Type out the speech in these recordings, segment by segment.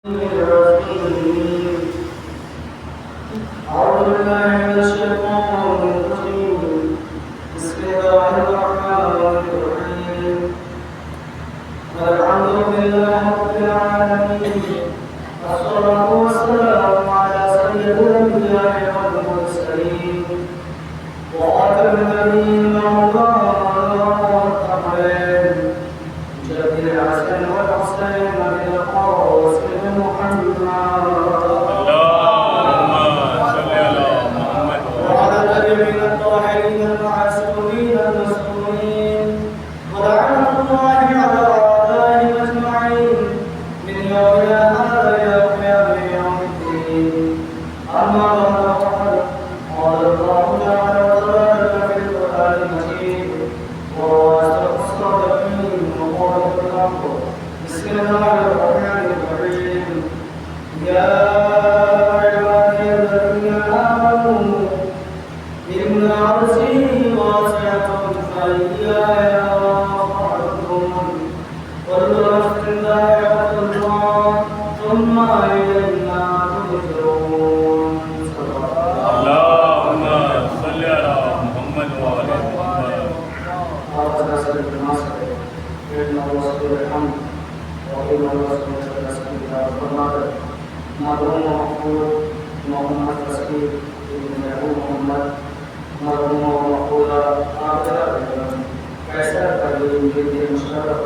أعوذ بالله من الشيطان الرجيم. بسم الله الرحمن الرحيم. الحمد لله رب العالمين، والصلاة والسلام على سيد الأنبياء والمرسلين وخاتم النبيين مولانا محمد جد الحسن والحسين بن القاسم محمد من الطاهرين المعصومين المسؤولين ولعنة الله على أعدائهم أجمعين من يومنا هذا إلى يوم الدين. أما بعد فقد قال الله تعالى وتبارك في القرآن المجيد وأصدق الصادقين وقال الحق. بسم الله الرحمن الرحيم. يا عبادي الذين آمنوا إن أرضي واسعة فإياي فاعبدون. كل نفس ذائقة الموت ثم إلينا ترجعون. اللهم صل على محمد وعلى محمد. هذا سيد الناصر إنه رسول الحمد وإنه رسول التسبيح والمدد. مرحوم محمد تسبيح ابن محمد مرحوم مقولة آخر كيسر تعليم جد مشرف.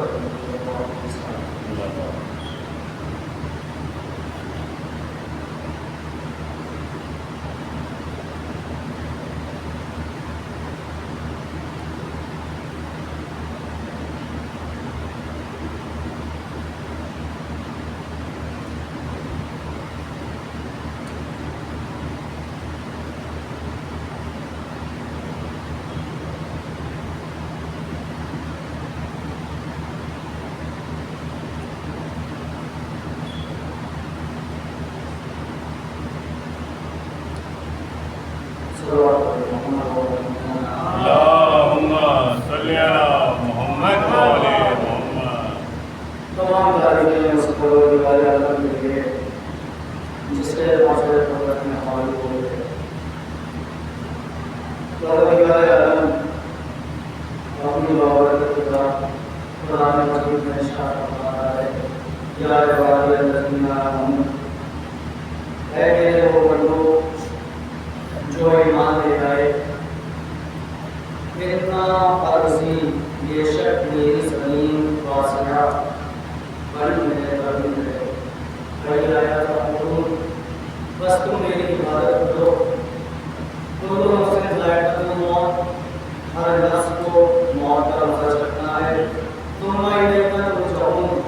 اللهم صل على محمد وعلى محمد. تمام تعریفیں سکولوں کے والے عالم کے لیے جس کے معاشرے کو رکھنے والے ہوئے تھے. تو والے عالم اپنی بابرکت کے ساتھ قرآن مجید میں ارشاد فرما رہا ہے یا عبادی الذین آمنوا، اے میرے وہ بندو جو ایمان لے آئے، اتنا عرضی بے شک میری زمین واسعہ بڑی ہے بڑی آیا تھا بس تم میری عبادت کرو. تم سے ذائقہ موت، ہر نفس کو موت کا مزہ چکھنا ہے. تم الینا ترجعون،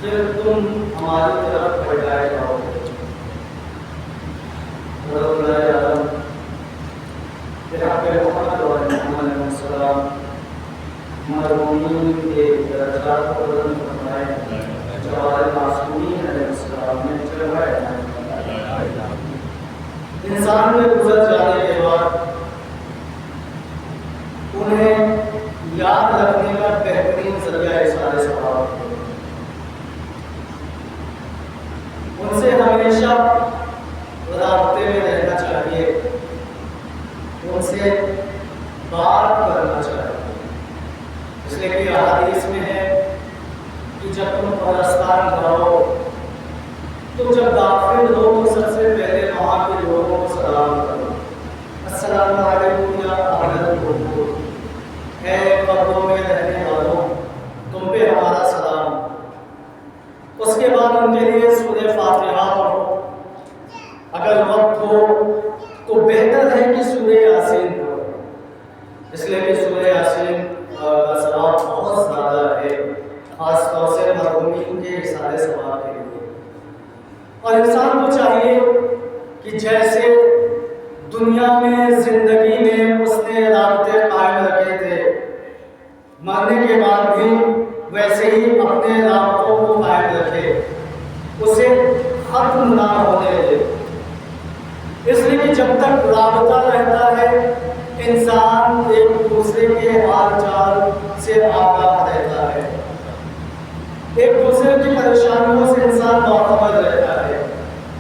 پھر تم ہماری طرف پلٹائے جاؤ گے. رب العالمین جناب محمد اور محمد علیہ السلام مرحومین کے درجات کو بلند فرمائے. جوار معصومین علیہ السلام نے چڑھائے. انسان میں گزر جانے کے بعد انہیں یاد رکھنے کا بہترین ذریعہ اظہار ثواب ہے. ان سے ہمیشہ رابطے میں رہنا چاہیے، ان سے بات کرنا چاہیے. اس لیے کہ حدیث میں ہے کہ جب تم قبرستان جاؤ تو جب داخل ہو تو سب سے پہلے وہاں کے لوگوں کو سلام کرو. السلام علیکم یا اہل القبور، اے قبروں میں رہنے والوں تم پہ ہمارا سلام. اس کے بعد ان کے لیے سورہ فاتحہ پڑھو. اگر وقت ہو تو بہتر ہے کہ سورہ یاسین پڑھو، اس لیے کہ سورہ یاسین کا ثواب بہت زیادہ ہے، خاص طور سے مرحومین کے اظہار ثواب کے لیے. اور انسان کو چاہیے کہ جیسے دنیا میں زندگی میں اس نے رابطے قائم رکھے تھے، مرنے کے بعد بھی ویسے ہی اپنے رابطوں کو قائم رکھے، اسے ختم نہ ہونے دے. اس لیے کہ جب تک رابطہ رہتا ہے انسان ایک دوسرے کے حال چال سے آگاہ رہتا ہے. ایک دوسرے کی پریشانیوں سے انسان باخبر رہتا ہے.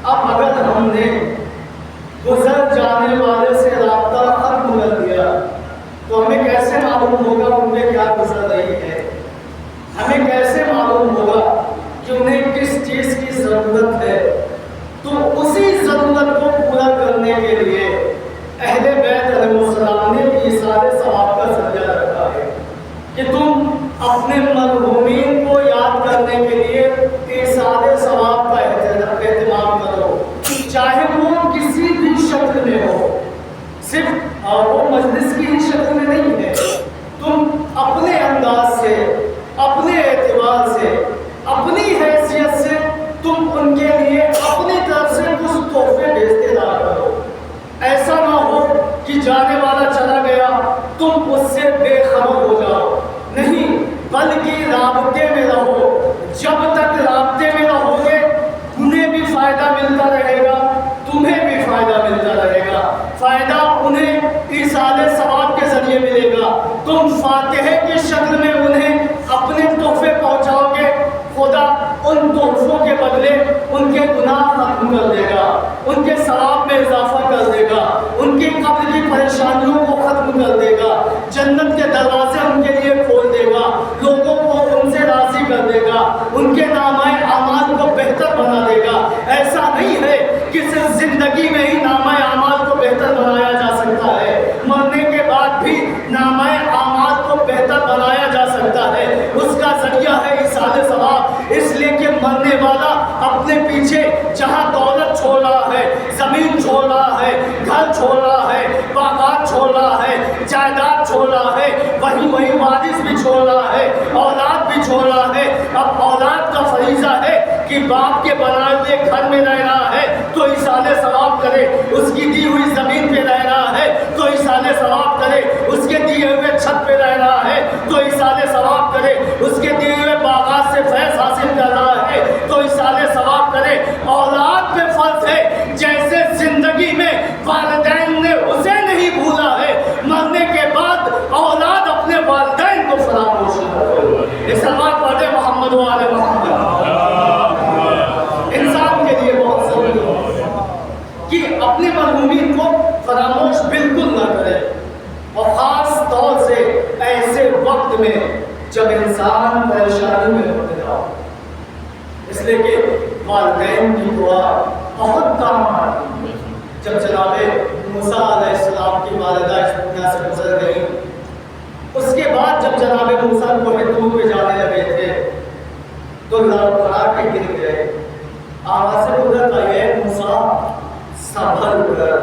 اب اگر ہم نے گزر جانے والے سے رابطہ ختم کر دیا تو ہمیں کیسے معلوم ہوگا ان میں کیا گزر رہی ہے؟ ہمیں کیسے معلوم ہوگا کہ انہیں کس چیز کی ضرورت ہے؟ تو اسی ضرورت کو پورا کرنے کے لیے اہل بیت علیہ السلام نے ایصال ثواب کا ذریعہ رکھا ہے کہ تم اپنے مرحومین کو یاد کرنے کے لیے ایصال ثواب کا اہتمام کرو، چاہے وہ کسی بھی شکل میں ہو. صرف وہ مجلس کی ہی شکل میں نہیں ہے، تم اپنے انداز سے، اپنے اعتبار سے، اپنی حیثیت سے تم ان کے لیے اپنی طرف سے کچھ تحفے بھیجتے رہا کرو. ایسا نہ ہو کہ جانے والا چلا گیا تم اس سے بے خبر ہو جاؤ، نہیں، بلکہ رابطے میں رہو. جب تک رابطے میں رہو گے انہیں بھی فائدہ ملتا رہے گا، تمہیں بھی فائدہ ملتا رہے گا. فائدہ انہیں ایصال ثواب کے ذریعے ملے گا. تم فاتحے کی شکل میں انہیں اپنے تحفے پہنچاؤ گے، خدا ان تحفوں کے بدلے ان کے گناہ ختم کر دے گا، ان کے ثواب میں اضافہ کر دے گا، ان کی قبر کی پریشانیوں کو ختم کر دے گا، جنت کے دروازے ان کے لیے کھول دے گا، لوگوں کو ان سے راضی کر دے گا، ان کے نامۂ اعمال کو بہتر بنا دے گا. ایسا نہیں ہے کہ صرف زندگی میں ہی نامۂ اعمال کو بہتر بنایا جا سکتا ہے، مرنے کے بعد بھی نامۂ اعمال کو بہتر بنایا جا سکتا ہے. اس کا ذریعہ ہے ایصال ثواب. اس لیے کہ مرنے والا اپنے پیچھے جہاں دولت چھوڑ رہا ہے، زمین چھوڑ رہا ہے، گھر چھوڑ رہا ہے، باغات چھوڑ رہا ہے، جائیداد چھوڑ رہا ہے، وہی وارث بھی چھوڑ رہا ہے، اولاد بھی چھوڑ رہا ہے. اب اولاد کا فریضہ ہے کہ باپ کے بنائے ہوئے گھر میں رہ رہا ہے تو ایصال ثواب کرے، اس کی دی ہوئی زمین پہ رہ رہا ہے تو ایصال ثواب کرے، اس کے دیے ہوئے چھت پہ رہ رہا ہے تو ایصال ثواب کرے، اس کے دیے ہوئے باغات سے فیض حاصل کر رہا ہے تو ایصال ثواب کرے. اولاد پہ فرض ہے جیسے زندگی میں والدین نے اسے نہیں بھولا ہے، مرنے کے بعد اولاد اپنے والدین کو فراموش نہ کرے. اس بات پڑھے محمد و آل محمد. انسان کے لیے بہت ضروری ہے کہ اپنے مرحومین کو فراموش بالکل نہ کرے، اور خاص طور سے ایسے وقت میں جب انسان پریشانی میں ہوتا ہو. اس لیے کہ والدین کی دعا بہت کام آتی ہے. جب جناب موسیٰ علیہ السلام کی والدہ اس دنیا سے گزر گئی، اس کے بعد جب جناب موسیٰ کوہ طور پہ جانے لگے تھے تو لڑکھڑا کے گر گئے. آواز سے قدرت آئی ہے موسیٰ سنبھل کر،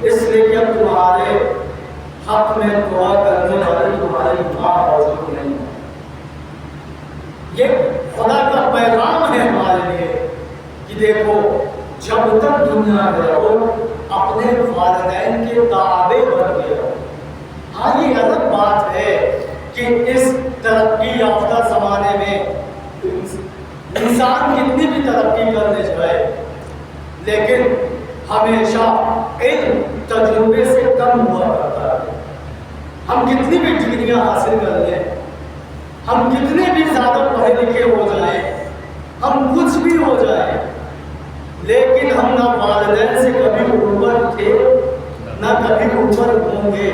اس لیے کہ اب تمہارے حق میں دعا کرنے والی تمہاری ماں موجود نہیں. یہ خدا کا پیغام ہے ہمارے لیے کہ دیکھو جب تک دنیا میں رہو اپنے والدین کے تابع بن کے رہو. ہاں یہ الگ بات ہے کہ اس ترقی یافتہ زمانے میں انسان کتنی بھی ترقی کرنے جائے لیکن ہمیشہ علم تجربے سے کم ہوا کرتا ہے. ہم کتنی بھی ڈگریاں حاصل کر لیں، ہم کتنے بھی زیادہ پڑھے لکھے ہو جائیں، ہم کچھ بھی ہو جائیں، لیکن ہم نہ والدین سے کبھی اوپر تھے نہ کبھی اوپر ہوں گے.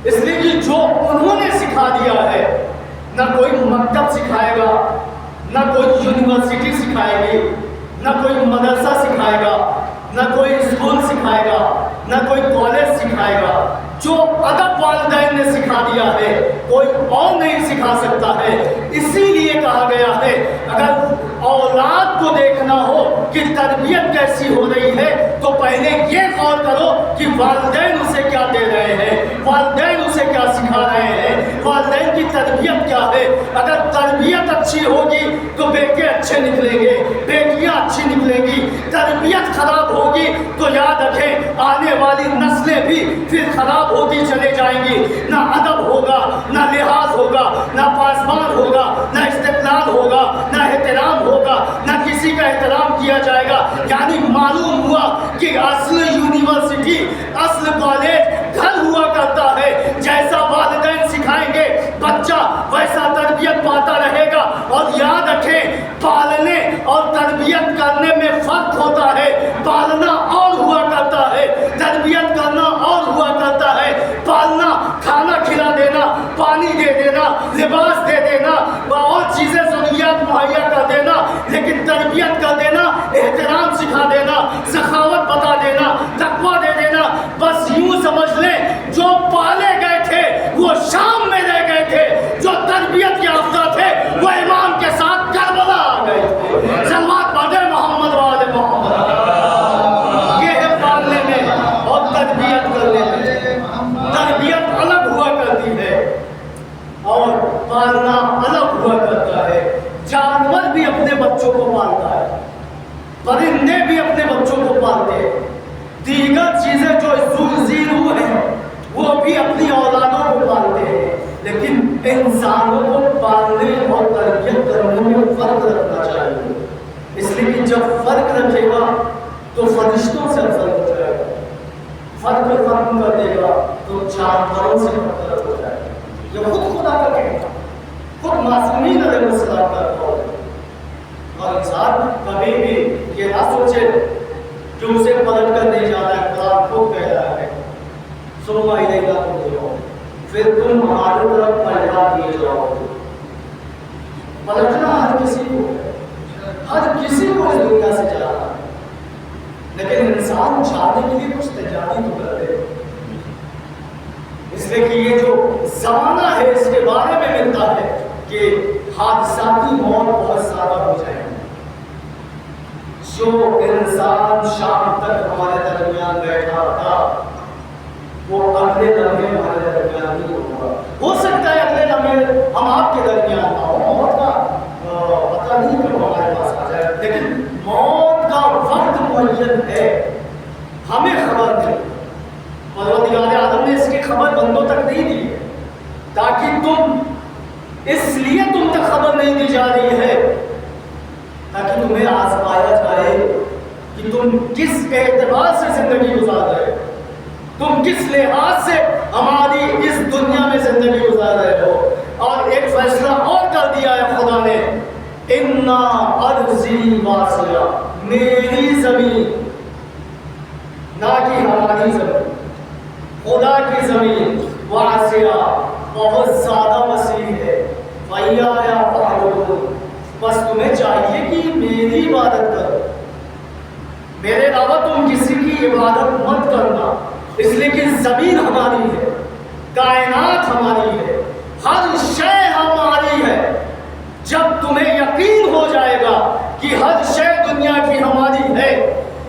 اس لیے کہ جو انہوں نے سکھا دیا ہے نہ کوئی مکتب سکھائے گا، نہ کوئی یونیورسٹی سکھائے گی، نہ کوئی مدرسہ سکھائے گا، نہ کوئی اسکول سکھائے گا، نہ کوئی کالج سکھائے گا. جو ادب والدین نے سکھا دیا ہے کوئی اور نہیں سکھا سکتا ہے. اسی لیے کہا گیا ہے اگر اولاد کو دیکھنا ہو کہ تربیت کیسی ہو رہی ہے تو پہلے یہ غور کرو کہ والدین اسے کیا دے رہے ہیں، والدین اسے کیا سکھا رہے ہیں، والدین کی تربیت کیا ہے. اگر تربیت اچھی ہوگی تو بیٹے اچھے نکلیں گے، بیٹیاں اچھی نکلیں گی. تربیت خراب ہوگی تو یاد رکھیں آنے والی نسلیں بھی پھر خراب ہوتی چلے جائیں گی. نہ ادب ہوگا، نہ لحاظ ہوگا، نہ پاسبان ہوگا، نہ استقلال ہوگا، نہ احترام ہوگا، نہ کسی کا احترام کیا جائے گا. یعنی معلوم ہوا کہ اصل یونیورسٹی، اصل کالج گھر ہوا کرتا ہے. جیسا والدین سکھائیں گے بچہ ویسا تربیت پاتا رہے گا. کرنے میں فرق ہوتا ہے. پالنا اور ہوا کرتا ہے, تربیت کرنا اور ہوا کرتا ہے. پالنا کھانا کھلا دینا, پانی دے دینا, لباس دے دینا, اور چیزیں ضروریات مہیا کر دینا, لیکن تربیت کر دینا, احترام سکھا دینا, سخاوت بتا دینا, تقویٰ دے دینا. بس یوں سمجھ لیں جو پالے گئے تھے وہ شام میں رہ گئے تھے, جو تربیت یافتہ تھے وہ امام کے ساتھ کربلا آ گئے تھے. صلوات پڑھے محمد والے محمد. یہ ہے پالنے میں اور تربیت کرنے میں. تربیت الگ ہوا کرتی ہے اور پالنا الگ ہوا کرتا ہے. جانور بھی اپنے بچوں کو پالتا ہے, پرندے بھی اپنے بچوں کو پالتے ہیں, دیگر چیزیں جو زیرو ہیں وہ بھی اپنی اولادوں کو پالتے ہیں. لیکن انسانوں کو پالنے اور تربیت کرنے میں فرق رکھنا چاہیے, اس لیے کہ جب فرق رکھے گا تو فرشتوں سے فرق ہو جائے گا, فرق کر دے گا تو جانوروں سے فرق ہو جائے گا. یہ خود خدا کا کہنا, خود معصومین علیہ السلام کا قول ہے. اور انسان کبھی بھی یہ نہ سوچے کہ اسے پلٹ کر نہیں جانا ہے. قرآن خود کہہ رہا ہے ثم الینا ترجعون, پھر تم ہماری طرف پلٹا دیے جاؤ گے. پلٹنا ہر کسی کو ہے, ہر کسی کو اس دنیا سے جانا ہے, لیکن انسان جانے کے لیے کچھ تیاری تو کرے. اس لیے کہ یہ جو زمانہ ہے اس کے بارے میں ملتا ہے کہ حادثاتی موت بہت زیادہ ہو جائے گی. جو انسان شام تک ہمارے درمیان بیٹھا تھا وہ اگلے لمحے ہمارے درمیان نہیں ہوگا. ہو سکتا ہے اگلے لمحے ہم آپ کے درمیان نہ ہو, موت کا پتہ نہیں کب ہمارے پاس آ جائے, لیکن موت کا وقت معین ہے, ہمیں خبر نہیں. پروردگار عالم نے اس کی خبر بندوں تک نہیں دی ہے تاکہ تم, اس لیے تم تک خبر نہیں دی جا رہی ہے تاکہ تمہیں آزمایا جائے کہ تم کس اعتبار سے زندگی گزار رہے ہو, تم کس لحاظ سے ہماری اس دنیا میں زندگی گزار رہے ہو. اور ایک فیصلہ اور کر دیا ہے خدا نے, انا ارضی واسعہ, میری زمین نہ کہ ہماری زمین, خدا کی زمین واسعہ بہت زیادہ وسیع ہے. فَإِيَّايَ فَاعْبُدُونِ, بس تمہیں چاہیے کہ میری عبادت کرو, میرے علاوہ تم کسی کی عبادت مت کرنا. اس لیے کہ زمین ہماری ہے, کائنات ہماری ہے, ہر شے ہماری ہے. جب تمہیں یقین ہو جائے گا کہ ہر شے دنیا کی ہماری ہے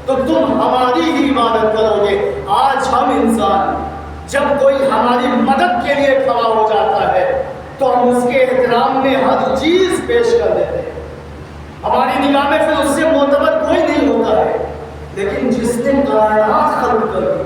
تو تم ہماری ہی عبادت کرو گے. آج ہم انسان جب کوئی ہماری مدد کے لیے کھڑا ہو جاتا ہے تو ہم اس کے احترام میں ہر چیز پیش کر دیتے ہیں, ہماری نگاہ میں پھر اس سے معتبر کوئی نہیں ہوتا ہے. لیکن جس نے کائنات خلق کر دی,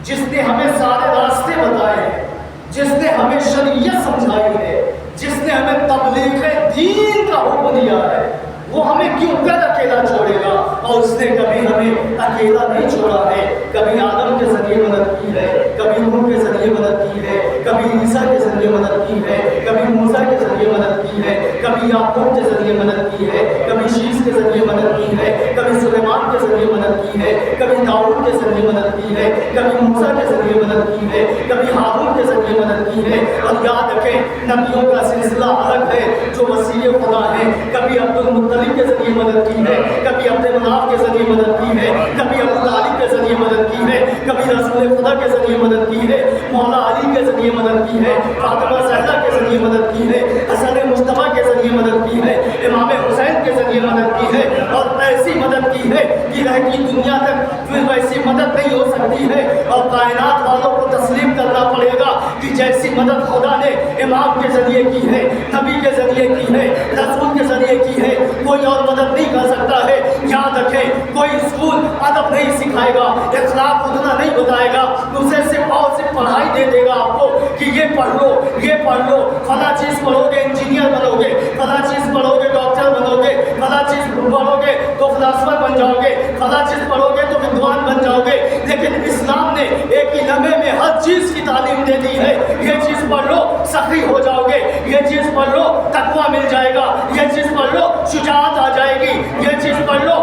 جس نے ہمیں سارے راستے بتائے ہیں, جس نے ہمیں شریعت سمجھائی ہے, جس نے ہمیں تبلیغ دین کا حکم دیا ہے, وہ ہمیں کیوں کر اکیلا چھوڑے گا؟ اور اس نے کبھی ہمیں اکیلا نہیں چھوڑا ہے. کبھی آدم کے ذریعے مدد کی ہے, کبھی نوح کے ذریعے مدد کی ہے, کبھی عیسیٰ کے ذریعے مدد کی ہے, کبھی موسیٰ کے ذریعے مدد کی ہے, کبھی یعقوب کے ذریعے مدد کی ہے, کبھی شیش کے ذریعے مدد کی ہے, کبھی سلیمان کے ذریعے مدد کی ہے, کبھی داؤد کے ذریعے مدد کی ہے, کبھی موسیٰ کے ذریعے مدد کی ہے, کبھی ہارون کے ذریعے مدد کی ہے. اور یاد رکھیں نبیوں کا سلسلہ الگ ہے جو وسیع خدا ہے. کبھی عبد المطلب کے ذریعے مدد کی ہے, کبھی عبد مناف کے ذریعے مدد کی ہے, کبھی ابو طالب کے ذریعے مدد کی ہے, کبھی رسول خدا کے ذریعے مدد کی ہے, مولا علی کے ذریعے مدد کی ہے, فاطمہ زہرا کے ذریعے مدد کی ہے, حسن مصطفیٰ کے ذریعے مدد کی ہے, امام حسین کے ذریعے مدد کی ہے. اور ایسی مدد کی ہے کہ رہ کی دنیا تک پھر ویسی مدد نہیں ہو سکتی ہے. اور کائنات والوں کو تسلیم کرنا پڑے گا کہ جیسی مدد خدا نے امام کے ذریعے کی ہے, نبی کے ذریعے کی ہے, رسول کے ذریعے کی ہے, کوئی اور مدد نہیں کر سکتا ہے. یاد رکھیں کوئی اسکول ادب نہیں سکھائے گا, اخلاق اتنا نہیں بتائے گا, اسے صرف اور صرف پڑھائی دے دے گا آپ کو کہ یہ پڑھ لو, یہ پڑھ لو, فلاں چیز پڑھو گے انجینئر بنو گے, فلاں چیز پڑھو گے ڈاکٹر بنو گے, فلاں چیز پڑھو گے تو فلاسفر بن جاؤ گے, فلاں چیز پڑھو گے تو ودوان بن جاؤ گے. لیکن اسلام نے ایک ہی لمحے میں ہر چیز کی تعلیم دے دی ہے. یہ چیز پڑھ لو سخی ہو جاؤ گے, یہ چیز پڑھ لو تقویٰ مل جائے گا, یہ چیز پڑھ لو شجاعت آ جائے گی, یہ چیز پڑھ لو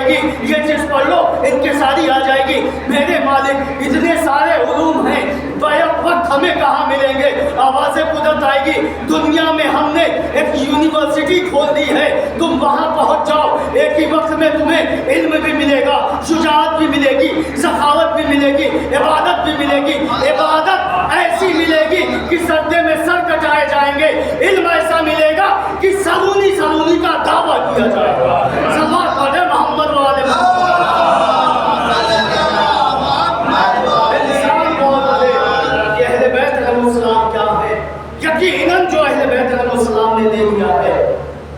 جائے گی، یہ چیز پڑھ لو انکساری آ جائے گی۔ میرے مالک اتنے سارے علوم ہیں، بیک وقت ہمیں کہاں ملیں گے؟ آواز قدرت آئے گی، دنیا میں ہم نے ایک یونیورسٹی کھول دی ہے، تم وہاں پہنچ جاؤ، ایک ہی وقت میں تمہیں علم بھی ملے گا، شجاعت بھی ملے گی، سخاوت بھی ملے گی، عبادت بھی ملے گی۔ عبادت ایسی ملے گی کہ سجدے میں سر کٹائے جائیں گے، علم ایسا ملے گا کہ سلونی سلونی کا دعویٰ کیا جائے گا۔ صلوات پڑھیں محمد والے محمد۔ انسان بہت ہے کہ اہل بیت علیہ السلام کیا ہے، یقیناً جو اہل بیت علیہ السلام نے دے دیا ہے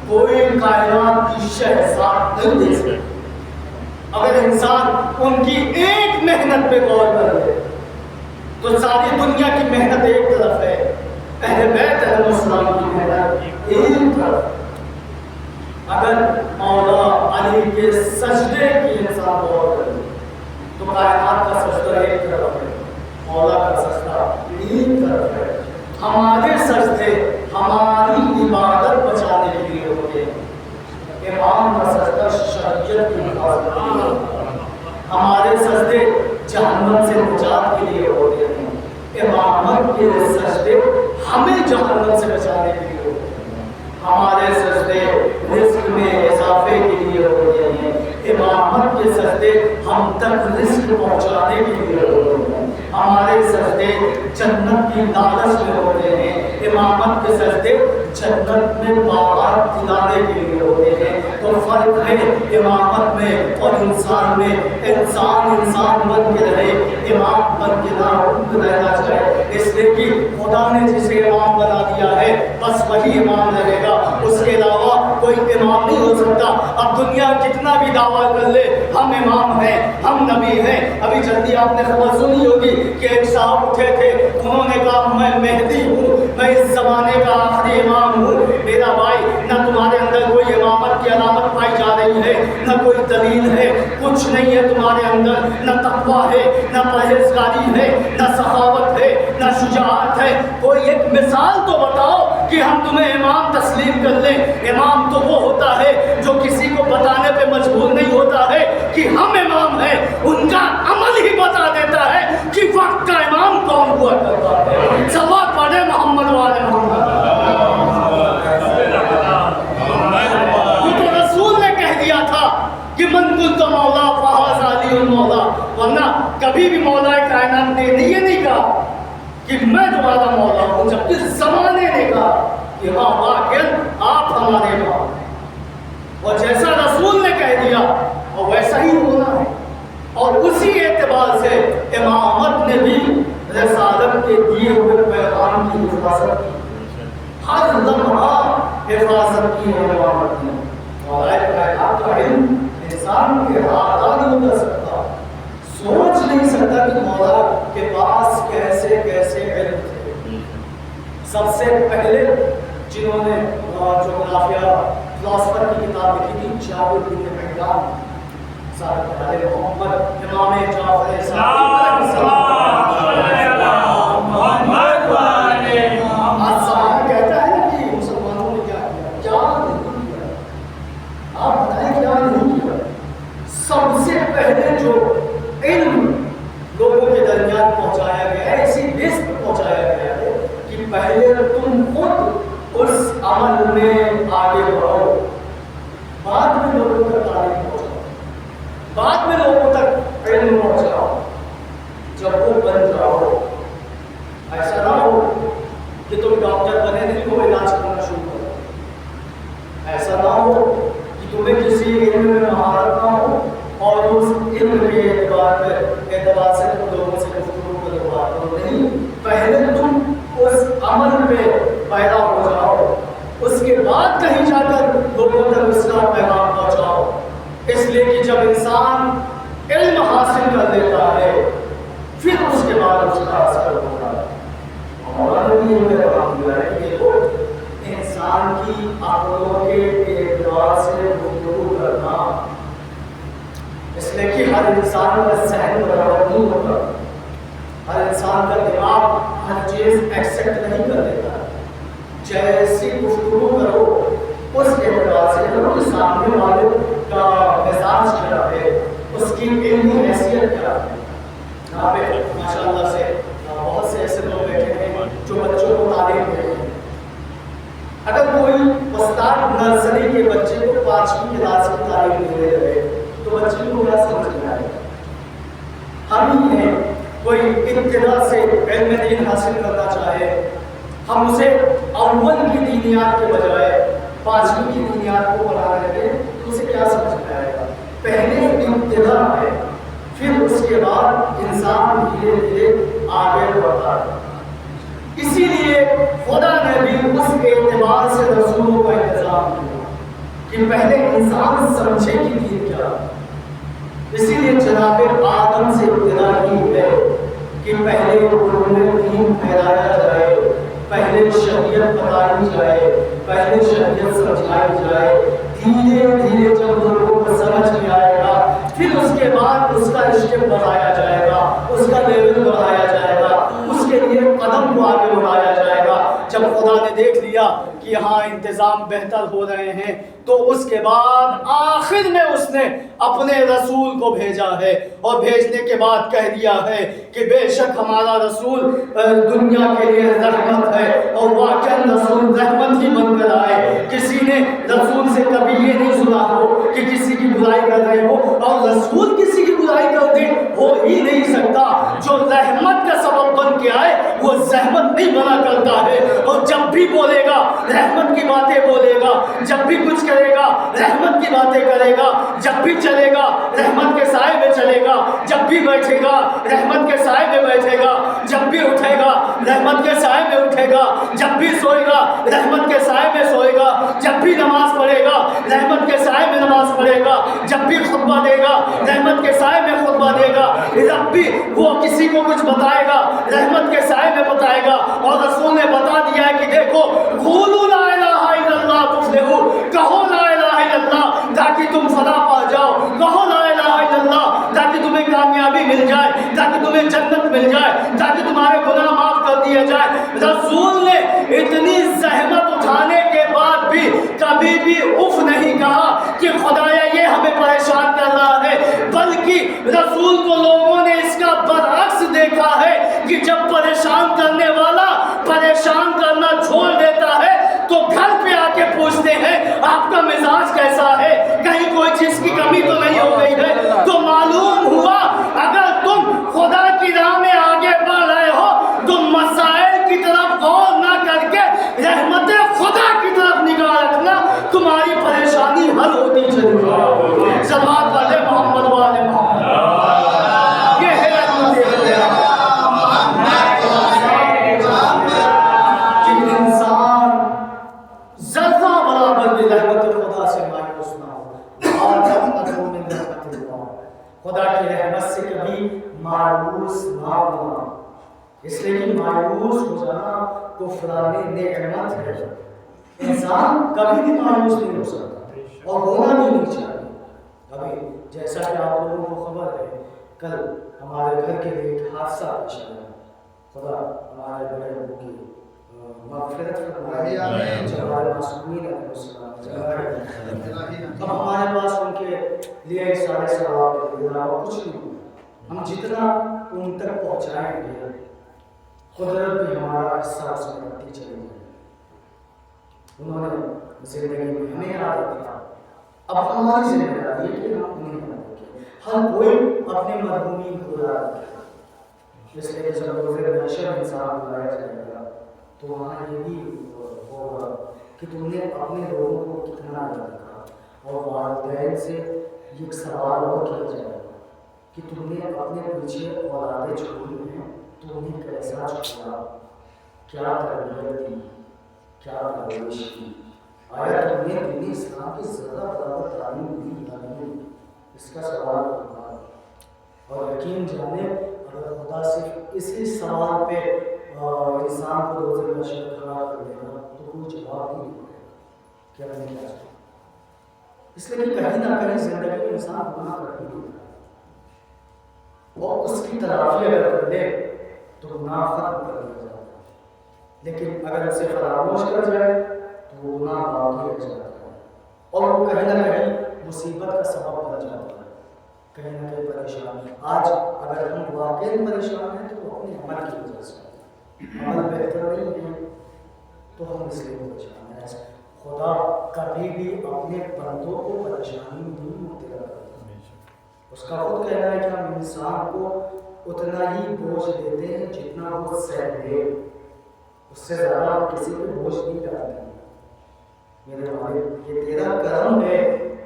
کوئی کائنات کی شہزاد نہیں دے سکتا۔ اگر انسان ان کی ایک محنت پہ غور کر لے تو ساری دنیا کی محنت ایک طرف ہے، اہل بیت علیہ السلام کی محنت ایک طرف۔ اگر مولا علی کے سجدے کی انسان غور کر لے تو کائنات کا سجدہ ایک طرف ہے، مولا کا سجدہ ایک طرف ہے۔ ہمارے سجدے ہماری عبادت بچانے کے لیے ہوتے ہیں، امام کا سجدہ شریعت کی حفاظت کے لیے، ہمارے سجدے جہنم سے نجات کے لیے ہوتے ہیں، امامت کے سجدے ہمیں جہنم سے بچانے کے لیے ہوتے ہیں، ہمارے سجدے رزق میں اضافے کے لیے ہوتے ہیں، امامت کے سجدے ہم تک رزق پہنچانے کے لیے ہوتے ہیں، ہمارے سجدے جنت کی لالچ میں ہوتے ہیں، امامت کے سجدے جنت میں باغات دلانے کے لیے ہوتے ہیں۔ تو فرق ہے امامت میں اور انسان میں، انسان بن کے رہے، امام بن کے نہ رہنا چاہے، اس لیے کہ خدا نے جسے امام بنا دیا ہے بس وہی امام رہے گا، اس کے علاوہ کوئی امام نہیں ہو سکتا۔ اب دنیا کتنا بھی دعویٰ کر لے ہم امام ہیں، ہم نبی ہیں، ابھی جلدی آپ نے خبر سنی ہوگی کہ ایک صاحب اٹھے تھے، انہوں نے کہا میں مہدی ہوں، میں اس زمانے کا آخری امام ہوں۔ میرا بھائی نہ تمہارے اندر کوئی امامت کی علامت پائی جا رہی ہے، نہ کوئی دلیل ہے، کچھ نہیں ہے تمہارے اندر، نہ تقویٰ ہے، نہ پرہیزگاری ہے، نہ سخاوت ہے، نہ شجاعت ہے۔ کوئی ایک مثال تو بتاؤ کہ ہم تمہیں امام تسلیم کر لیں۔ امام تو وہ ہوتا ہے جو کسی کو بتانے پہ مجبور نہیں ہوتا ہے کہ ہم امام ہیں، ان کا عمل ہی بتا دیتا ہے کہ وقت کا امام کون ہوا کرتا ہے۔ صلوات پڑھیں محمد والے محمد۔ یہ تو رسول نے کہہ دیا تھا کہ من کنت مولا فہذا علی المولا، ورنہ کبھی بھی مولا کائنات نے یہ نہیں کہا کہ میں تمہارا مولا ہوں، جبکہ زمانے نے کہا کہ ہاں واقعاً آپ ہمارے امام، اور جیسا رسول نے کہہ دیا اور ویسا ہی ہونا ہے۔ اور اسی اعتبار سے امامت نے بھی رسالت کے دیے ہوئے پیغام کی حفاظت کی، ہر لمحہ حفاظت کی ہے امامت نے۔ مولا کائنات کا علم انسان کے ہاتھ نہیں کر سکتا، سوچ نہیں سکتا کہ مولا کے پاس کیسے کیسے علم تھے۔ سب سے پہلے جنہوں نے جغرافیہ فلاسفر کی کتاب لکھی تھی جابر بن حیان صاحب علیہ محمد امام جعفر صادق آج زمانہ کہتا ہے نا کہ مسلمانوں نے کیا کیا نہیں کیا، آپ بتائیں کیا نہیں کیا۔ سب سے پہلے جو علم لوگوں کے درمیان پہنچایا گیا ہے، اسی بیس پر پہنچایا گیا ہے کہ پہلے تم خود اس عمل میں آگے بڑھو، بعد میں لوگوں تک تعلیم پہنچاؤ، بعد میں لوگوں تک علم پہنچاؤ۔ جب وہ بن جاؤ ایسا نہ ہو کہ تم ڈاکٹر بنے نہیں ہو علاج کرنا شروع کرو، ایسا نہ ہو کہ تمہیں کسی علم میں مہارت نہ ہو اور اس علم کے اعتبار سے تم لوگوں سے گفتگو کرو۔ نہیں، پہلے تم اس عمل پہ پیدا ہو جاؤ، اس کے بعد کہیں جا کر لوگوں تک اس کا پیغام پہنچاؤ۔ اس لیے کہ جب انسان علم حاصل کر لیتا ہے پھر اس کے بعد اس کا اثر ہوتا ہے۔ مولانا نے یہ پیغام دیا ہے کہ دیکھو انسان کی عقلوں کے اعتبار سے گفتگو کرنا، اس لیے کہ ہر انسان کا ذہن برابر نہیں ہوتا، ہر انسان کا دماغ ہر چیز ایکسیپٹ نہیں کر لیتا۔ جیسی گفتگو کرو اس اعتبار سے کرو کہ سامنے والے کا مزاج کیا کی علمی حیثیت کیا ہے. یہاں پہ ماشاءاللہ سے بہت سے ایسے لوگ بیٹھے ہیں جو بچوں کو تعلیم دے رہے ہیں. اگر کوئی استاد نرسری کے بچے کو 5ویں کلاس کی تعلیم دے رہے تو بچے کو کیا سمجھ میں آئے گا؟ ہم ہی ہیں کوئی ابتدا سے علم دین حاصل کرنا چاہے، ہم اسے اول کی دینیات کے بجائے 5ویں کی دینیات کو پڑھا رہے ہیں تو اسے کیا سمجھ میں آئے گا؟ پہلے ابتدا ہے، پھر اس کے بعد انسان دھیرے دھیرے آگے بڑھتا ہے. اسی لیے خدا نے بھی اس اعتبار سے رسولوں کا انتظام کیا کہ پہلے انسان سمجھے کہ دین کیا. اسی لیے جناب آدم سے ابتدا کی ہے کہ پہلے قرآن دین پھیلایا جائے، پہلے شریعت بتائی جائے، پہلے شریعت سمجھائی جائے. دھیرے دھیرے جب لوگوں کو سمجھ میں آئے گا پھر اس کے بعد اس کا اسٹیپ بڑھایا جائے گا، اس کا لیول بڑھایا جائے گا، اس کے لیے قدم کو آگے بڑھایا جائے گا. جب خدا نے دیکھ لیا کہ یہاں انتظام بہتر ہو رہے ہیں تو اس کے بعد آخر میں اس نے اپنے رسول کو بھیجا ہے، اور بھیجنے کے بعد کہہ دیا ہے کہ بے شک ہمارا رسول دنیا کے لیے رحمت ہے، اور واقعا رسول رحمت ہی بن کر آئے. کسی نے رسول سے کبھی یہ نہیں سنا ہو کہ کسی کی برائی کر رہے ہو، اور رسول کسی کی برائی کر دے ہو ہی نہیں سکتا. جو رحمت کا سبب بن کے آئے وہ زحمت نہیں بنا کرتا ہے، اور جب بھی بولے گا رحمت کی باتیں بولے گا، جب بھی کچھ کرے گا رحمت کی باتیں کرے گا، جب بھی چلے گا رحمت کے سائے میں چلے گا، جب بھی بیٹھے گا رحمت کے سائے میں بیٹھے گا، جب بھی اٹھے گا رحمت کے سائے میں اٹھے گا، جب بھی سوئے گا رحمت کے سائے میں سوئے گا، جب بھی نماز پڑھے گا رحمت کے سائے میں نماز پڑھے گا، جب بھی خطبہ دے گا رحمت کے سائے میں خطبہ دے گا، جب بھی وہ کسی کو کچھ بتائے گا رحمت کے سائے میں بتائے گا. اور رسول نے بتا دیا ہے کہ دیکھو قولوا لا الہ الا اللہ تفلحوا، کہو لا الہ الا اللہ تاکہ تم فلاح پا جاؤ، کہو لا الہ الا اللہ تاکہ تمہیں کامیابی مل جائے، تاکہ تمہیں جنت مل جائے، تاکہ تمہارے گناہ معاف کر دیے جائے. رسول نے اتنی زحمت اٹھانے کے بعد بھی کبھی بھی اف نہیں کہا کہ خدایا یہ ہمیں پریشان کر رہا ہے، بلکہ رسول کو لوگوں نے اس کا برعکس دیکھا ہے کہ جب پریشان کرنے والا پریشان کرنا چھوڑ دیتا ہے تو گھر پہ آ کے پوچھتے ہیں آپ کا مزاج کیسا ہے، کہیں کوئی چیز کی کمی تو نہیں ہو گئی ہے. تو معلوم ہوا اگر تم خدا کی راہ میں آگے بڑھ رہے ہو تو مسائل کی طرف غور نہ کر کے رحمت خدا کی طرف نگاہ رکھنا، تمہاری پریشانی حل ہوتی چلی جائے. صلوات والے محمد والے محمد. یہ ہے رحمت خدا کہ انسان ذرہ برابر بھی رحمت خدا سے مایوس نہ ہو. خدا کی رحمت سے کبھی مایوس نہ ہونا، اس لیے کہ مایوس ہو جانا کفران نعمت ہے. انسان کبھی بھی مایوس نہیں ہو سکتا اور ہونا بھی نہیں چاہیے. ابھی جیسا کہ آپ لوگوں کو خبر ہے کل ہمارے گھر کے لیے ایک حادثہ پیش آیا. خدا ہمارے بڑے ابو کی مغفرت فرمائے، ہمارے معصومین علیہ السلام. اب ہمارے پاس ان کے لیے سارے ثواب کے علاوہ کچھ نہیں. ہم جتنا ان تک پہنچائیں گے قدرت بھی ہمارا حصہ اس میں رکھتی چلی جائے. انہوں نے زندگی میں ہمیں یاد رکھا، اب ہماری ذمہ داری ہے کہ ہم انہیں یاد رکھیں. ہر کوئی اپنے مرحومین کو یاد رکھے. اس لیے جب روز محشر انسان بلایا جائے گا تو وہاں یہ بھی ہوگا کہ تم نے اپنے لوگوں کو کتنا یاد رکھا. اور والدین سے ایک سوال اور کیا جائے گا کہ تم نے اپنے پیچھے اولادیں چھوڑی ہیں تو انہیں کیسا چھوڑا، کیا تربیت دی، کیا پرورش کی، آیا تم نے دین اسلام کی ذرہ برابر تعلیم دی یا نہیں؟ اس کا سوال ہوگا. اور یقین جانے اگر خدا صرف اسی سوال پہ انسان کو روز محشر کھڑا کر دے گا تو کوئی جواب نہیں دے گا کہ ہم نے کیا چاہا. اس لیے کہ کہیں نہ کہیں زندگی میں انسان گناہ کر ہی دیتا ہے، اور اس کی تلافی اگر کر لے تو گناہ ختم کر دیا جاتا ہے. لیکن اگر اسے فراموش کر جائے تو وہ گناہ باقی رہ جاتا ہے اور وہ کہیں نہ کہیں مصیبت کا سبب بن جاتا ہے. کہیں نہ کہیں پریشان ہیں. آج اگر ہم واقعی پریشان ہیں تو اپنے عمل کی وجہ سے. عمل بہتر نہیں ہے تو ہم اس لیے پریشان ہیں. خدا کبھی بھی اپنے بندوں کو پریشانی نہیں مبتلا کرتا. اس کا خود کہنا ہے کہ ہم انسان کو اتنا ہی بوجھ دیتے ہیں جتنا وہ سہ لے. اس سے زیادہ ہم کسی پہ بوجھ نہیں ڈالتے ہیں. میرے مالک یہ تیرا کرم ہے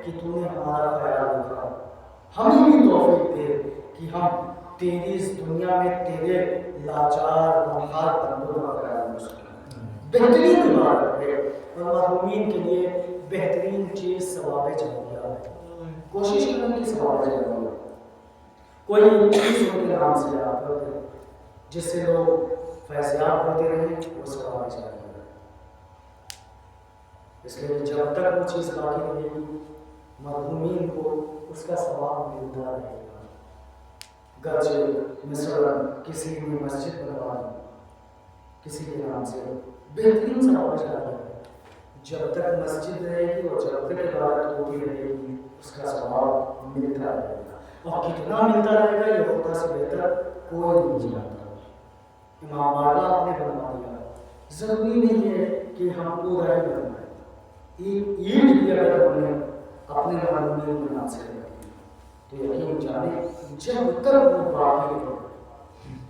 کہ تو نے ہمارا خیال رکھا. ہمیں بھی توفیق دے کہ ہم تیری اس دنیا میں تیرے لاچار مخار بندوں کا خیال رکھ سکیں. بہترین عبادت ہے اور محرومین کے لیے بہترین چیز ثواب جاریہ ہے. کوشش کریں کہ ثواب جاریہ کوئی چیز ان کے نام سے یاد کرتے جس سے لوگ فیضیاب ہوتے رہیں وہ ثواب جاریہ ہے. اس لیے جب تک وہ چیز باقی رہے گی مرحومین کو اس کا ثواب ملتا رہے گا. گرچہ مثلاً کسی نے مسجد بنوا دی کسی کے نام سے بہترین ثواب جاریہ ہے. جب تک مسجد رہے گی اور جب تک عبادت ہوتی رہے گی اس کا ثواب ملتا رہے گا. اور کتنا ملتا رہے گا یہ خدا سے بہتر کوئی نہیں جانتا. امام بالا نے بنوا دیا. ضروری نہیں ہے کہ ہم پورا ہی بنوائیں. اینٹ بھی اگر ہم نے اپنے مرحومین کے نام سے رکھی تو یقین جانے جب تک وہ باقی ہو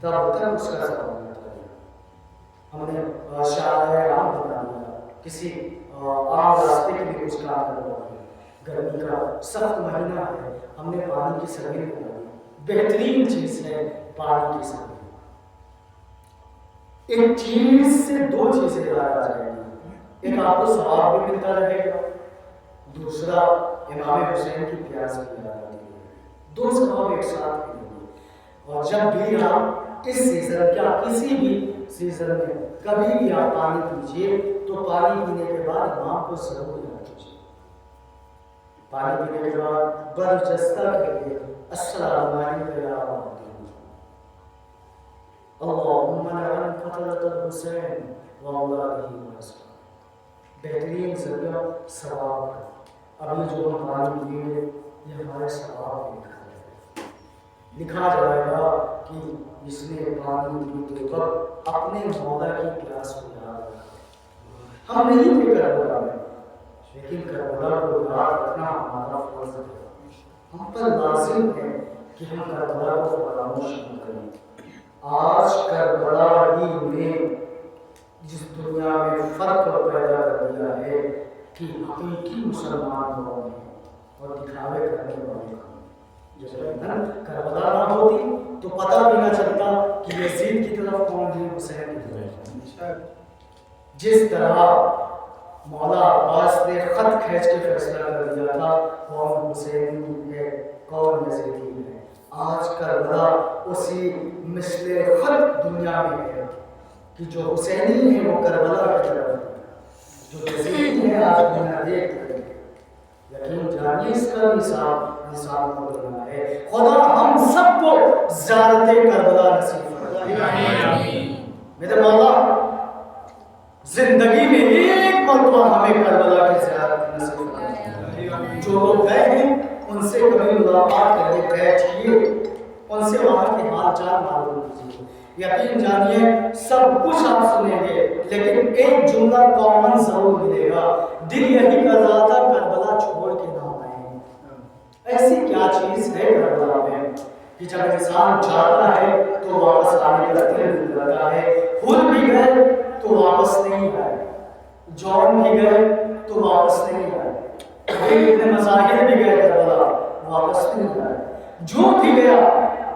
تب تک اس کا ثواب ملتا رہے گا. ہم نے شاعر عام بنا دیا کسی عام راستے کے لیے کچھ کام کروا دیا. گرمی کا سخت مہینہ ہے ہم نے پانی کی سروے بنا دی. بہترین چیز ہے پانی کی سروے. ایک چیز سے دو چیزیں یاد آ جائیں گی. ایک آپ کو ثواب بھی ملتا رہے گا. دوسرا امام حسین کی پیاس کی یاد آتی ہے. دو ثواب ایک ساتھ ملیں گے. اور جب بھی آپ اس سیزن کیا کسی بھی سیزن میں کبھی بھی آپ پانی پیجیے تو پانی پینے کے بعد امام کو ضرور یاد کیجیے. پانی پینے کے بعد برجستہ کہیے السلام علیکم یا رب اللہم لعن قتلۃ الحسین واولادہ واسلام. بہترین ذریعہ ثواب کا. ابھی جو ہم پانی پیے یہ ہمارے ثواب لکھا جائے گا کہ جس نے پانی پیتے وقت اپنے مولا کی پیاس کو یاد رکھا. ہم نہیں تھے کربلا میں لیکن کربلا کو یاد رکھنا ہمارا فرض ہے. ہم پر لازم ہے کہ ہم کربلا کو فراموش نہ کریں. آج کربلا ہی نے جس دنیا میں فرق پیدا کر دیا ہے کہ حقیقی مسلمان کون ہیں اور دکھاوے کرنے والے کون. کربلا نہ ہوتی تو پتہ بھی نہ چلتا کہ یزید کی طرف کون ہے حسین کی طرف. جس طرح مولا عباس نے خط کھینچ کے فیصلہ کر دیا تھا کون حسین ہے کون یزیدی ہے. آج کربلا اسی مثل خط دنیا میں ہے کہ جو حسینی ہے وہ کربلا کی طرف ہے. جو یزیدی ہے آج دنیا دیکھ رہی ہے. یقین جانیے اس کا حساب انسان کو دینا ہے. خدا ہم سب کو زیارت کربلا نصیب فرمائے. میرے مولا زندگی میں ایک مرتبہ ہمیں کربلا کی زیارت نصیب فرمائے. جو لوگ گئے ہیں ان سے کبھی ملاقات کرنے بیٹھیے ان سے وہاں کے حال چال معلوم کیجیے. یقین جانیے سب کچھ آپ سنیں گے لیکن ایک جملہ کامن ضرور ملے گا. دل یہی کر رہا تھا کربلا چھوڑ کے نہ آئیں. ایسی کیا چیز ہے کربلا میں کہ جب انسان جاتا ہے تو واپس آنے کا دل نہیں کرتا ہے. خود بھی گئے تو واپس نہیں آئے. جون بھی گئے تو واپس نہیں آئے. ابن مظاہر بھی گئے کربلا واپس نہیں آئے. جو بھی گیا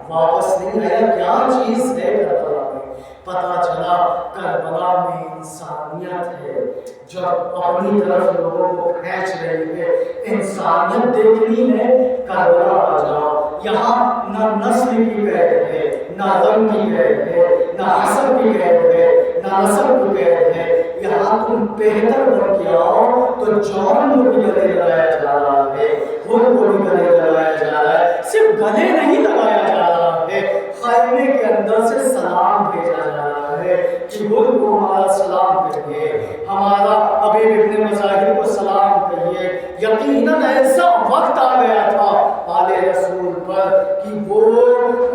واپس نہیں آیا. کیا چیز ہے کربلا میں؟ پتہ چلا کربلا میں انسانیت ہے. جب اپنی طرف لوگوں کو کھینچ رہی ہے انسانیت دیکھنی ہے کربلا آ جاؤ. یہاں نہ نسل کی قید ہے نہ رنگ کی قید ہے نہ حسب کی قید ہے نہ نسب کی قید ہے. یہاں تم بہتر بن کے آؤ تو جون کو بھی گلے لگایا جا رہا ہے خود کو بھی گلے لگایا جا رہا ہے. صرف گلے نہیں لگایا جا رہا ہے خیمے کے اندر سے سلام بھیجا جا رہا ہے کہ خود کو ہمارا سلام کہیے ہمارا ابھی ابن مظاہر کو سلام کہیے. یقیناً ایسا وقت آ گیا تھا آل رسول پر کہ وہ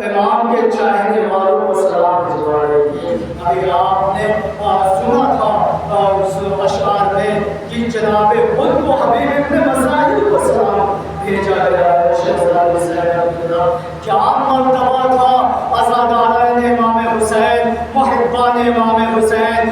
امام کے چاہنے والوں کو سلام بھجوا رہی تھی۔ ابھی آپ نے سنا تھا اس اشعار میں کہ جناب خود کو حبیب ابن مساعد کو سلام بھیجا گیا ہے۔ شہزادی زینب کیا مرتبہ تھا عزادارین امام حسین، محبان امام حسین،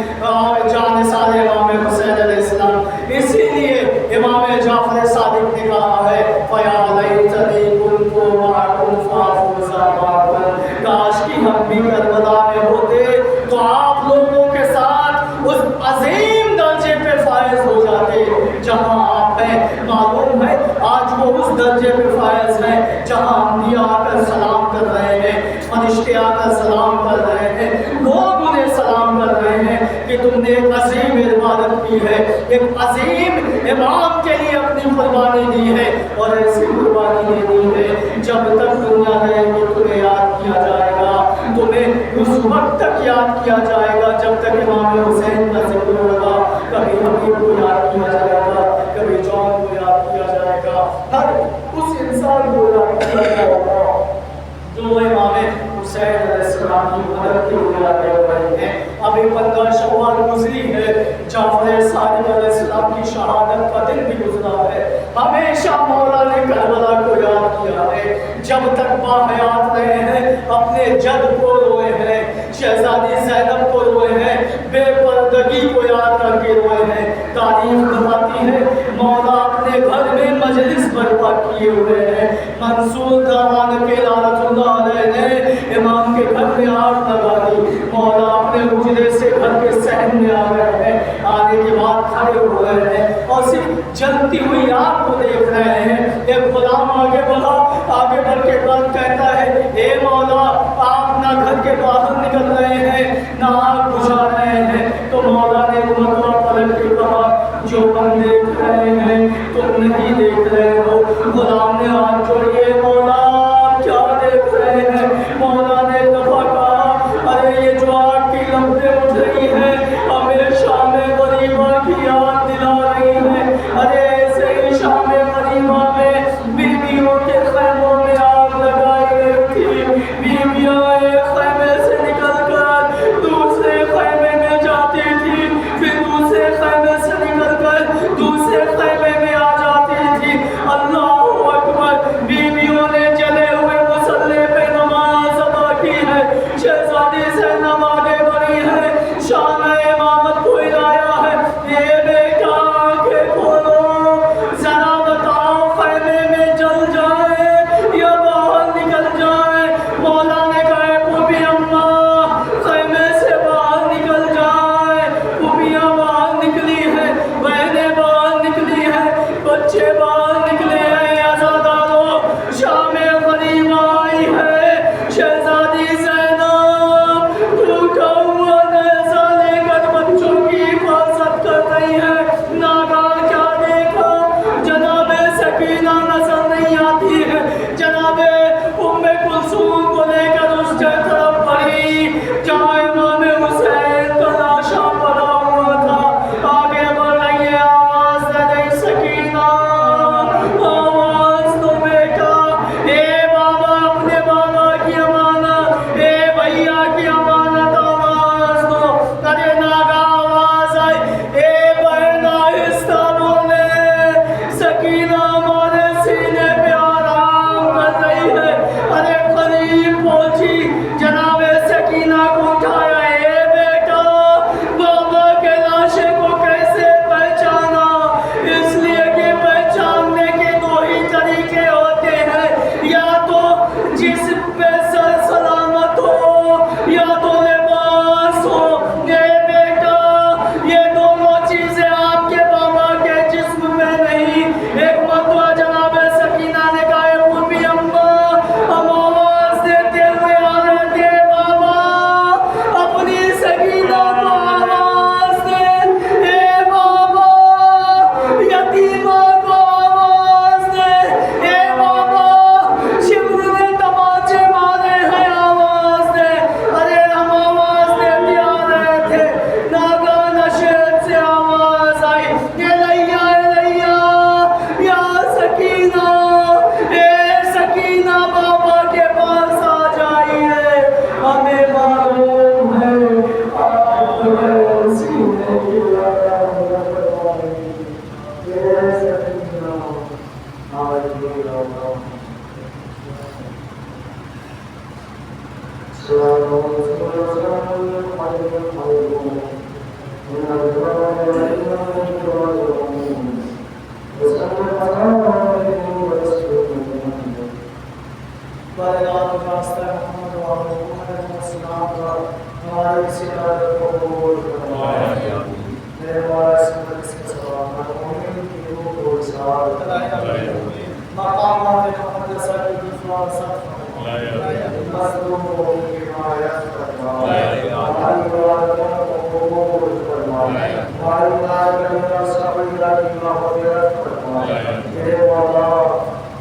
جانثار امام حسین علیہ السلام۔ اسی لیے امام جعفر صادق نے کہا ہے فَيَا لَيْتَنِي كُنتُ مَعَكُمْ فَأَفُوزَ مَعَكُمْ، کاش کہ ہم بھی کربلا میں ہوتے تو آپ لوگوں کے ساتھ اس عظیم درجے پہ فائز ہو جاتے جہاں آپ ہیں۔ معلوم ہے آج وہ اس درجے پہ فائز ہیں جہاں انبیاء آ کر سلام کر رہے ہیں، فرشتے آ کر سلام کر رہے ہیں، لوگ انہیں سلام کر رہے ہیں کہ تم نے ایک عظیم عبادت کی ہے، ایک عظیم امام کے لیے اپنی قربانی دی ہے، اور ایسی قربانی دینی ہے جب تک دنیا رہے گی تمہیں یاد کیا جائے گا، تمہیں اس وقت تک یاد کیا جائے گا جب تک امام حسین کا ذکر ہوگا۔ کبھی حبیب کو یاد کیا جائے گا، کبھی جون کو یاد کیا جائے گا، ہر اس انسان کو یاد کیا جائے گا جو امام حسین علیہ السلام کی مدد کے لیے آگے بڑھے ہیں۔ ابھی 15 شوال گزری ہے، جعفر صادق علیہ السلام کی شہادت کا دن بھی گزرا ہے۔ ہمیشہ مولا نے کربلا کو یاد کیا ہے، جب تک باحیات رہے ہیں اپنے جد کو روئے ہیں، شہزادی زینب کو روئے ہیں، بے پردگی کو یاد کر کے روئے ہیں۔ تاریخ بتاتی ہے مولا اپنے گھر میں مجلس برپا کیے ہوئے ہیں۔ منصور دامان کے لعنت اللہ علیہ نے امام کے گھر میں آگ لگا دی، مولا اپنے حجرے سے گھر کے صحن میں آ گئے ہیں، آنے کے بعد کھڑے ہو گئے ہیں اور صرف جلتی ہوئی آگ کو دیکھ رہے ہیں۔ ایک غلام آگے بڑھا، آگے بڑھ کے بعد کہتا ہے اے مولا آپ نہ گھر کے باہر نکل رہے ہیں نہ آگ بجھا رہے ہیں۔ تو مولا نے مرتبہ پلٹ کے کہا جو ہم دیکھ رہے ہیں تم نہیں دیکھ رہے ہو۔ غلام نے ہاتھ جوڑیے مولا کیا دیکھ رہے ہیں؟ مولا نے ایک دفعہ کہا ارے یہ جو آگ کی لپٹیں اٹھ رہی ہیں ہمیں شام غریبہ کی یاد دلا رہی ہیں۔ ارے ایسے ہی شام غریبہ میں بیویوں کے خیموں میں آگ لگائی گئی تھی، بیویاں ایک خیمے سے نکل کر دوسرے خیمے میں جاتی تھی، پھر دوسرے خیمے سے نکل کر دوسرے خیمے میں آ جاتی تھی۔ اللہ اکبر،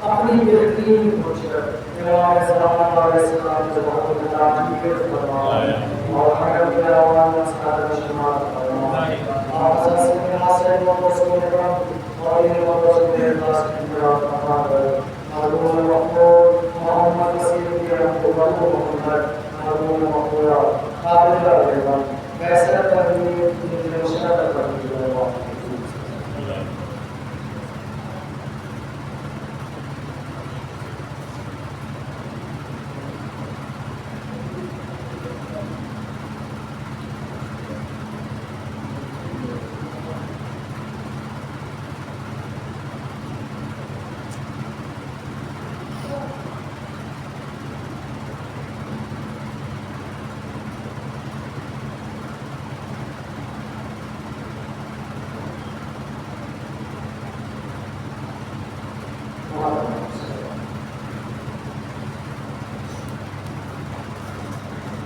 اپنی بہترین امام سلام علیہ السلام سے بہت تعریف فرما اور ہمیں پیروان اسکار شمار فرما آپ سے حاصل و رسول کرم اور ان رسول اللہ سے فرما کر معلوم محمود محمد رسول اللہ محمد